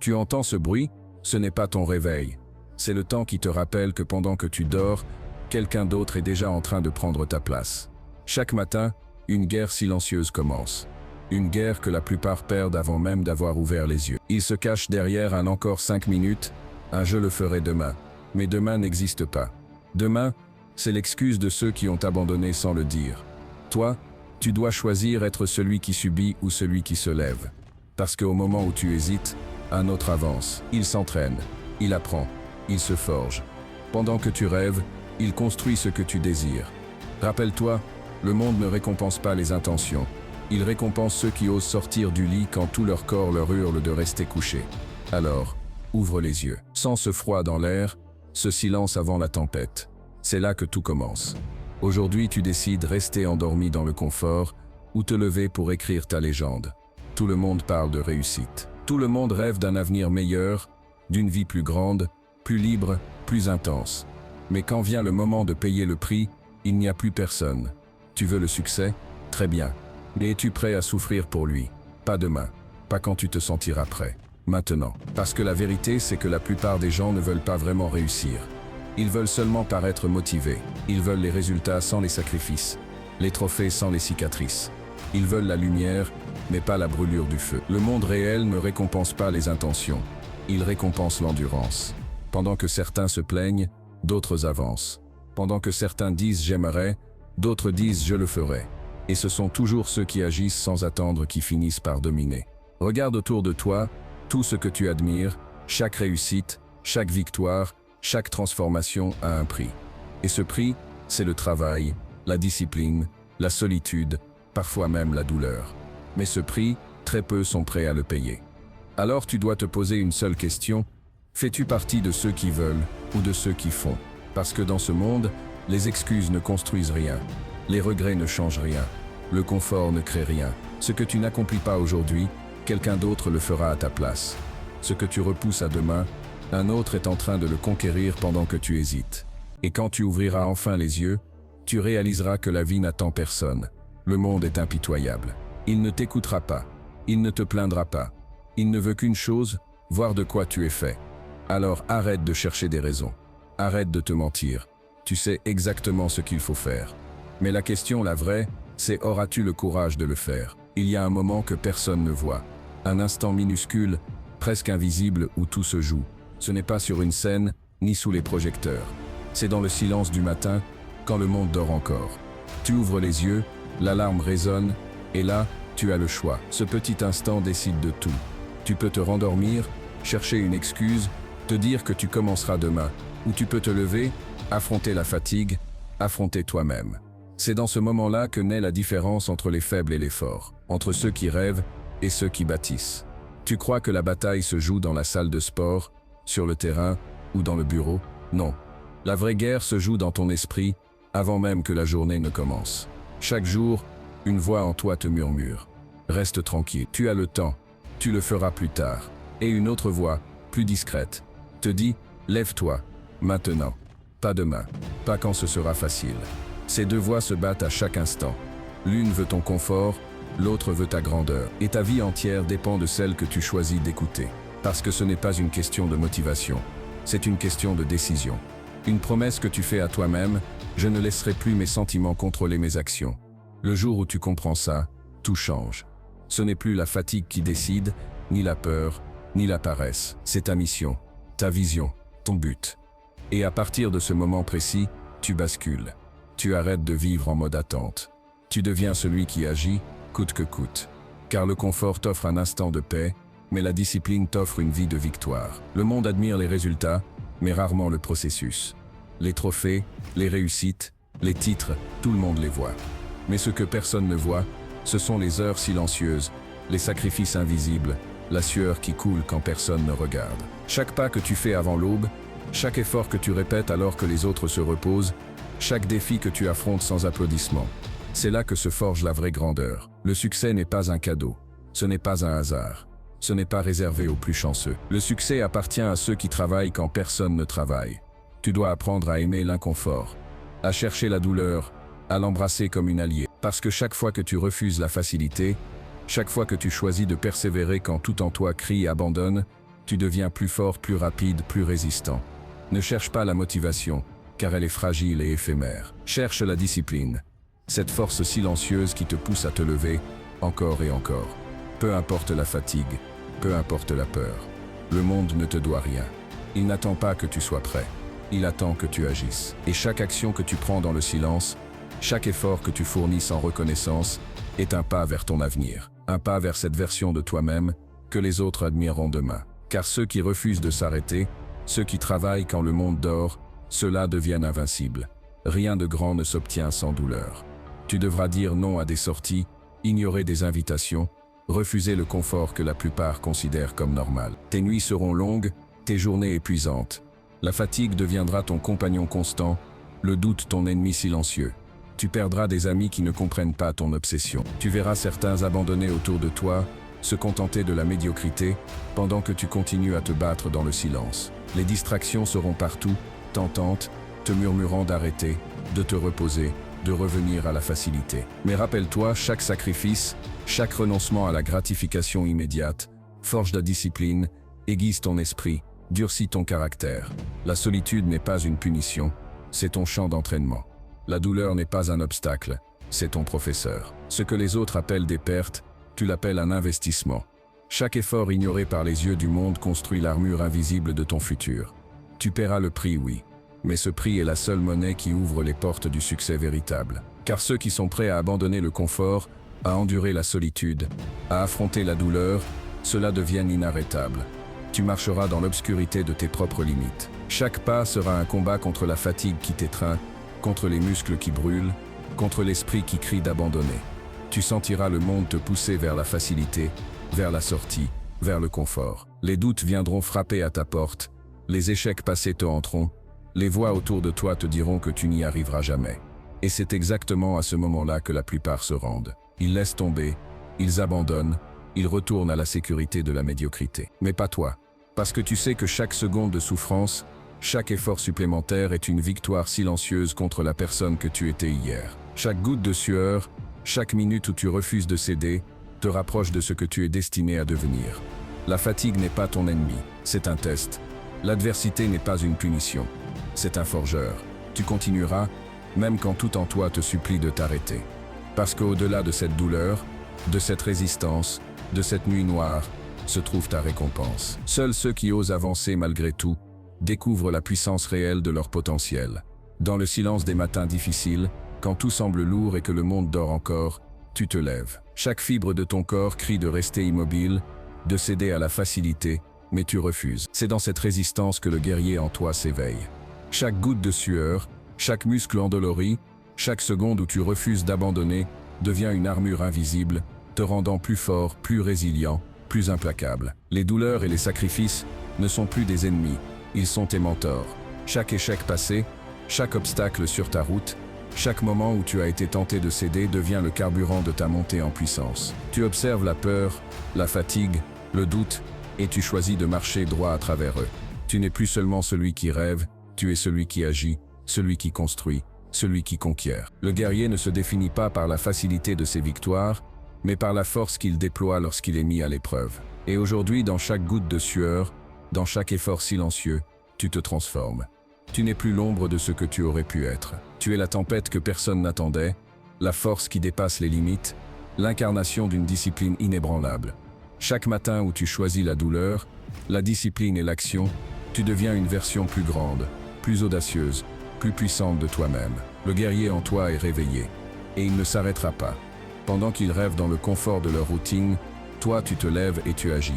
Tu entends ce bruit? Ce n'est pas ton réveil. C'est le temps qui te rappelle que pendant que tu dors, quelqu'un d'autre est déjà en train de prendre ta place. Chaque matin, une guerre silencieuse commence. Une guerre que la plupart perdent avant même d'avoir ouvert les yeux. Ils se cachent derrière un encore 5 minutes, un je le ferai demain. Mais demain n'existe pas. Demain, c'est l'excuse de ceux qui ont abandonné sans le dire. Toi, tu dois choisir être celui qui subit ou celui qui se lève. Parce qu'au moment où tu hésites, un autre avance. Il s'entraîne, il apprend, il se forge. Pendant que tu rêves, il construit ce que tu désires. Rappelle-toi, le monde ne récompense pas les intentions. Il récompense ceux qui osent sortir du lit quand tout leur corps leur hurle de rester couché. Alors, ouvre les yeux. Sens ce froid dans l'air, ce silence avant la tempête. C'est là que tout commence. Aujourd'hui, tu décides rester endormi dans le confort ou te lever pour écrire ta légende. Tout le monde parle de réussite. Tout le monde rêve d'un avenir meilleur, d'une vie plus grande, plus libre, plus intense. Mais quand vient le moment de payer le prix, il n'y a plus personne. Tu veux le succès? Très bien. Mais es-tu prêt à souffrir pour lui? Pas demain. Pas quand tu te sentiras prêt. Maintenant. Parce que la vérité, c'est que la plupart des gens ne veulent pas vraiment réussir. Ils veulent seulement paraître motivés. Ils veulent les résultats sans les sacrifices. Les trophées sans les cicatrices. Ils veulent la lumière, mais pas la brûlure du feu. Le monde réel ne récompense pas les intentions. Il récompense l'endurance. Pendant que certains se plaignent, d'autres avancent. Pendant que certains disent « j'aimerais », d'autres disent « je le ferai ». Et ce sont toujours ceux qui agissent sans attendre qui finissent par dominer. Regarde autour de toi, tout ce que tu admires, chaque réussite, chaque victoire, chaque transformation a un prix. Et ce prix, c'est le travail, la discipline, la solitude, parfois même la douleur. Mais ce prix, très peu sont prêts à le payer. Alors tu dois te poser une seule question, fais-tu partie de ceux qui veulent ou de ceux qui font? Parce que dans ce monde, les excuses ne construisent rien, les regrets ne changent rien, le confort ne crée rien. Ce que tu n'accomplis pas aujourd'hui, quelqu'un d'autre le fera à ta place. Ce que tu repousses à demain, un autre est en train de le conquérir pendant que tu hésites. Et quand tu ouvriras enfin les yeux, tu réaliseras que la vie n'attend personne. Le monde est impitoyable. Il ne t'écoutera pas. Il ne te plaindra pas. Il ne veut qu'une chose, voir de quoi tu es fait. Alors arrête de chercher des raisons. Arrête de te mentir. Tu sais exactement ce qu'il faut faire. Mais la question, la vraie, c'est auras-tu le courage de le faire? Il y a un moment que personne ne voit. Un instant minuscule, presque invisible où tout se joue. Ce n'est pas sur une scène, ni sous les projecteurs. C'est dans le silence du matin, quand le monde dort encore. Tu ouvres les yeux, l'alarme résonne, et là, tu as le choix. Ce petit instant décide de tout. Tu peux te rendormir, chercher une excuse, te dire que tu commenceras demain. Ou tu peux te lever, affronter la fatigue, affronter toi-même. C'est dans ce moment-là que naît la différence entre les faibles et les forts, entre ceux qui rêvent et ceux qui bâtissent. Tu crois que la bataille se joue dans la salle de sport, sur le terrain ou dans le bureau? Non. La vraie guerre se joue dans ton esprit, avant même que la journée ne commence. Chaque jour, une voix en toi te murmure. Reste tranquille, tu as le temps, tu le feras plus tard. Et une autre voix, plus discrète, te dit, lève-toi, maintenant. Pas demain, pas quand ce sera facile. Ces deux voix se battent à chaque instant. L'une veut ton confort, l'autre veut ta grandeur. Et ta vie entière dépend de celle que tu choisis d'écouter. Parce que ce n'est pas une question de motivation, c'est une question de décision. Une promesse que tu fais à toi-même, je ne laisserai plus mes sentiments contrôler mes actions. Le jour où tu comprends ça, tout change. Ce n'est plus la fatigue qui décide, ni la peur, ni la paresse. C'est ta mission, ta vision, ton but. Et à partir de ce moment précis, tu bascules. Tu arrêtes de vivre en mode attente. Tu deviens celui qui agit, coûte que coûte. Car le confort t'offre un instant de paix, mais la discipline t'offre une vie de victoire. Le monde admire les résultats, mais rarement le processus. Les trophées, les réussites, les titres, tout le monde les voit. Mais ce que personne ne voit, ce sont les heures silencieuses, les sacrifices invisibles, la sueur qui coule quand personne ne regarde. Chaque pas que tu fais avant l'aube, chaque effort que tu répètes alors que les autres se reposent, chaque défi que tu affrontes sans applaudissements. C'est là que se forge la vraie grandeur. Le succès n'est pas un cadeau, ce n'est pas un hasard. Ce n'est pas réservé aux plus chanceux. Le succès appartient à ceux qui travaillent quand personne ne travaille. Tu dois apprendre à aimer l'inconfort, à chercher la douleur, à l'embrasser comme une alliée. Parce que chaque fois que tu refuses la facilité, chaque fois que tu choisis de persévérer quand tout en toi crie et abandonne, Tu deviens plus fort, plus rapide, plus résistant. Ne cherche pas la motivation, car elle est fragile et éphémère. Cherche la discipline, cette force silencieuse qui te pousse à te lever, encore et encore. Peu importe la fatigue, peu importe la peur. Le monde ne te doit rien. Il n'attend pas que tu sois prêt. Il attend que tu agisses. Et chaque action que tu prends dans le silence, chaque effort que tu fournis sans reconnaissance, est un pas vers ton avenir. Un pas vers cette version de toi-même que les autres admireront demain. Car ceux qui refusent de s'arrêter, ceux qui travaillent quand le monde dort, ceux-là deviennent invincibles. Rien de grand ne s'obtient sans douleur. Tu devras dire non à des sorties, ignorer des invitations, refuser le confort que la plupart considèrent comme normal. Tes nuits seront longues, tes journées épuisantes. La fatigue deviendra ton compagnon constant, le doute ton ennemi silencieux. Tu perdras des amis qui ne comprennent pas ton obsession. Tu verras certains abandonnés autour de toi, se contenter de la médiocrité, pendant que tu continues à te battre dans le silence. Les distractions seront partout, tentantes, te murmurant d'arrêter, de te reposer, de revenir à la facilité. Mais rappelle-toi, chaque sacrifice, chaque renoncement à la gratification immédiate, forge la discipline, aiguise ton esprit, durcit ton caractère. La solitude n'est pas une punition, c'est ton champ d'entraînement. La douleur n'est pas un obstacle, c'est ton professeur. Ce que les autres appellent des pertes, tu l'appelles un investissement. Chaque effort ignoré par les yeux du monde construit l'armure invisible de ton futur. Tu paieras le prix, oui. Mais ce prix est la seule monnaie qui ouvre les portes du succès véritable. Car ceux qui sont prêts à abandonner le confort, à endurer la solitude, à affronter la douleur, ceux-là deviennent inarrêtables. Tu marcheras dans l'obscurité de tes propres limites. Chaque pas sera un combat contre la fatigue qui t'étreint, contre les muscles qui brûlent, contre l'esprit qui crie d'abandonner. Tu sentiras le monde te pousser vers la facilité, vers la sortie, vers le confort. Les doutes viendront frapper à ta porte, les échecs passés te hanteront, les voix autour de toi te diront que tu n'y arriveras jamais. Et c'est exactement à ce moment-là que la plupart se rendent. Ils laissent tomber, ils abandonnent, ils retournent à la sécurité de la médiocrité. Mais pas toi, parce que tu sais que chaque seconde de souffrance, chaque effort supplémentaire est une victoire silencieuse contre la personne que tu étais hier. Chaque goutte de sueur, chaque minute où tu refuses de céder, te rapproche de ce que tu es destiné à devenir. La fatigue n'est pas ton ennemi, c'est un test. L'adversité n'est pas une punition, c'est un forgeur. Tu continueras, même quand tout en toi te supplie de t'arrêter. Parce qu'au-delà de cette douleur, de cette résistance, de cette nuit noire, se trouve ta récompense. Seuls ceux qui osent avancer malgré tout découvrent la puissance réelle de leur potentiel. Dans le silence des matins difficiles, quand tout semble lourd et que le monde dort encore, tu te lèves. Chaque fibre de ton corps crie de rester immobile, de céder à la facilité, mais tu refuses. C'est dans cette résistance que le guerrier en toi s'éveille. Chaque goutte de sueur, chaque muscle endolori, chaque seconde où tu refuses d'abandonner, devient une armure invisible, te rendant plus fort, plus résilient, plus implacable. Les douleurs et les sacrifices ne sont plus des ennemis, ils sont tes mentors. Chaque échec passé, chaque obstacle sur ta route, chaque moment où tu as été tenté de céder devient le carburant de ta montée en puissance. Tu observes la peur, la fatigue, le doute, et tu choisis de marcher droit à travers eux. Tu n'es plus seulement celui qui rêve, tu es celui qui agit, celui qui construit, celui qui conquiert. Le guerrier ne se définit pas par la facilité de ses victoires, mais par la force qu'il déploie lorsqu'il est mis à l'épreuve. Et aujourd'hui, dans chaque goutte de sueur, dans chaque effort silencieux, tu te transformes. Tu n'es plus l'ombre de ce que tu aurais pu être. Tu es la tempête que personne n'attendait, la force qui dépasse les limites, l'incarnation d'une discipline inébranlable. Chaque matin où tu choisis la douleur, la discipline et l'action, tu deviens une version plus grande, plus audacieuse, plus puissante de toi-même. Le guerrier en toi est réveillé, et il ne s'arrêtera pas. Pendant qu'ils rêvent dans le confort de leur routine, toi tu te lèves et tu agis.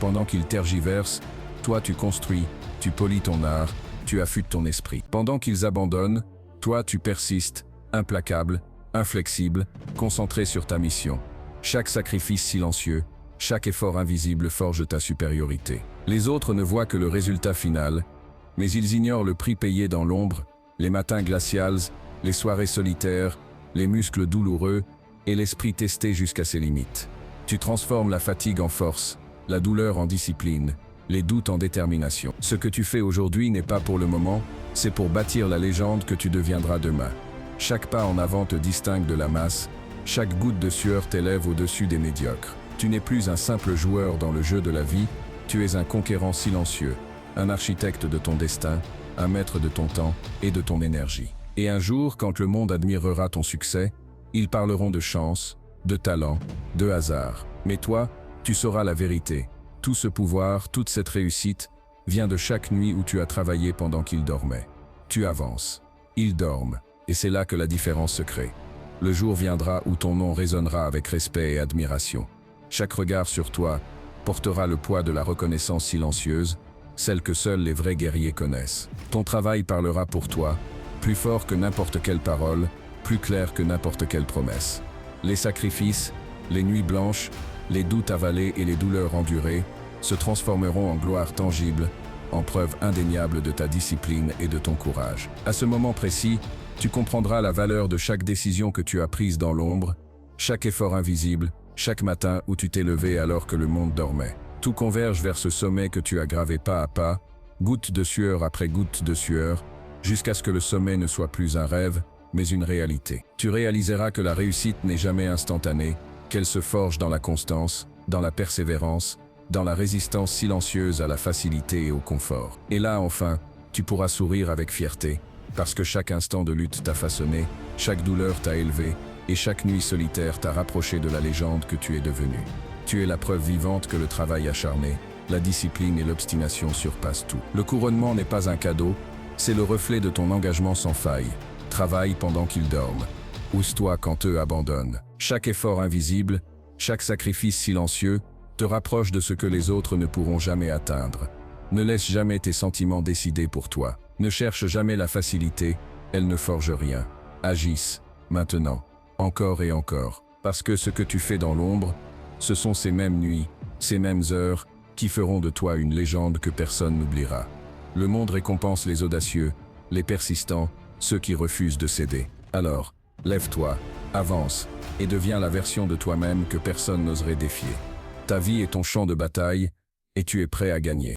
Pendant qu'ils tergiversent, toi tu construis, tu polis ton art, tu affûtes ton esprit. Pendant qu'ils abandonnent, toi tu persistes, implacable, inflexible, concentré sur ta mission. Chaque sacrifice silencieux, chaque effort invisible forge ta supériorité. Les autres ne voient que le résultat final, mais ils ignorent le prix payé dans l'ombre, les matins glacials, les soirées solitaires, les muscles douloureux et l'esprit testé jusqu'à ses limites. Tu transformes la fatigue en force, la douleur en discipline, les doutes en détermination. Ce que tu fais aujourd'hui n'est pas pour le moment, c'est pour bâtir la légende que tu deviendras demain. Chaque pas en avant te distingue de la masse, chaque goutte de sueur t'élève au-dessus des médiocres. Tu n'es plus un simple joueur dans le jeu de la vie, Tu es un conquérant silencieux, un architecte de ton destin, un maître de ton temps et de ton énergie. Et un jour, quand le monde admirera ton succès, ils parleront de chance, de talent, de hasard. Mais toi, tu sauras la vérité. Tout ce pouvoir, toute cette réussite, vient de chaque nuit où tu as travaillé pendant qu'ils dormaient. Tu avances. Ils dorment. Et c'est là que la différence se crée. Le jour viendra où ton nom résonnera avec respect et admiration. Chaque regard sur toi portera le poids de la reconnaissance silencieuse, celle que seuls les vrais guerriers connaissent. Ton travail parlera pour toi, plus fort que n'importe quelle parole, plus clair que n'importe quelle promesse. Les sacrifices, les nuits blanches, les doutes avalés et les douleurs endurées se transformeront en gloire tangible, en preuve indéniable de ta discipline et de ton courage. À ce moment précis, tu comprendras la valeur de chaque décision que tu as prise dans l'ombre, chaque effort invisible, chaque matin où tu t'es levé alors que le monde dormait. Tout converge vers ce sommet que tu as gravé pas à pas, goutte de sueur après goutte de sueur, jusqu'à ce que le sommet ne soit plus un rêve, mais une réalité. Tu réaliseras que la réussite n'est jamais instantanée, qu'elle se forge dans la constance, dans la persévérance, dans la résistance silencieuse à la facilité et au confort. Et là, enfin, tu pourras sourire avec fierté, parce que chaque instant de lutte t'a façonné, chaque douleur t'a élevé, et chaque nuit solitaire t'a rapproché de la légende que tu es devenu. Tu es la preuve vivante que le travail acharné, la discipline et l'obstination surpassent tout. Le couronnement n'est pas un cadeau, c'est le reflet de ton engagement sans faille. Travaille pendant qu'ils dorment. Ose-toi quand eux abandonnent. Chaque effort invisible, chaque sacrifice silencieux, te rapproche de ce que les autres ne pourront jamais atteindre. Ne laisse jamais tes sentiments décider pour toi. Ne cherche jamais la facilité, elle ne forge rien. Agisse, maintenant, encore et encore, parce que ce que tu fais dans l'ombre, ce sont ces mêmes nuits, ces mêmes heures, qui feront de toi une légende que personne n'oubliera. Le monde récompense les audacieux, les persistants, ceux qui refusent de céder. Alors, lève-toi, avance, et deviens la version de toi-même que personne n'oserait défier. Ta vie est ton champ de bataille, et tu es prêt à gagner.